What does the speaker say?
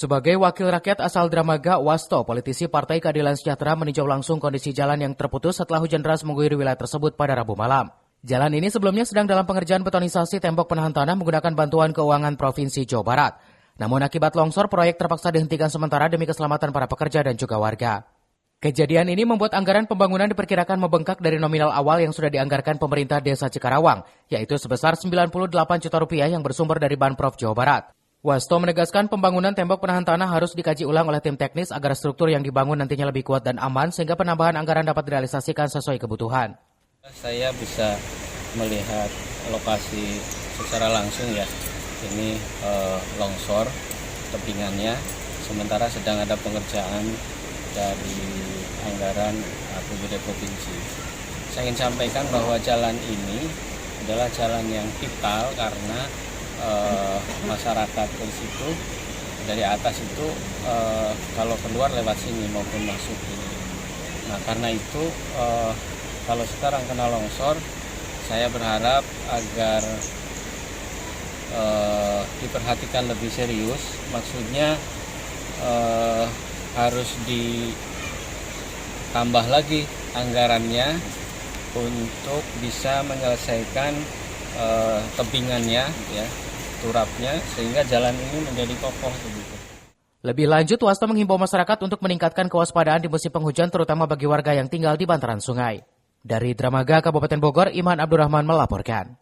Sebagai wakil rakyat asal Dramaga, Wasto, politisi Partai Keadilan Sejahtera meninjau langsung kondisi jalan yang terputus setelah hujan deras mengguyur wilayah tersebut pada Rabu malam. Jalan ini sebelumnya sedang dalam pengerjaan betonisasi tembok penahan tanah menggunakan bantuan keuangan Provinsi Jawa Barat. Namun akibat longsor, proyek terpaksa dihentikan sementara demi keselamatan para pekerja dan juga warga. Kejadian ini membuat anggaran pembangunan diperkirakan membengkak dari nominal awal yang sudah dianggarkan pemerintah Desa Cikarawang, yaitu sebesar 98 juta rupiah yang bersumber dari Banprov Jawa Barat. Wasto menegaskan pembangunan tembok penahan tanah harus dikaji ulang oleh tim teknis agar struktur yang dibangun nantinya lebih kuat dan aman sehingga penambahan anggaran dapat direalisasikan sesuai kebutuhan. Saya bisa melihat lokasi secara langsung ya, ini longsor tebingannya, sementara sedang ada pengerjaan dari anggaran APBD Provinsi. Saya ingin sampaikan bahwa jalan ini adalah jalan yang vital karena masyarakat di situ dari atas itu kalau keluar lewat sini maupun masuk ini. Nah karena itu kalau sekarang kena longsor, saya berharap agar diperhatikan lebih serius. Maksudnya harus ditambah lagi anggarannya untuk bisa menyelesaikan tebingannya, ya, turapnya, sehingga jalan ini menjadi kokoh begitu. Lebih lanjut, Wasto menghimbau masyarakat untuk meningkatkan kewaspadaan di musim penghujan terutama bagi warga yang tinggal di bantaran sungai. Dari Dramaga, Kabupaten Bogor, Iman Abdurrahman melaporkan.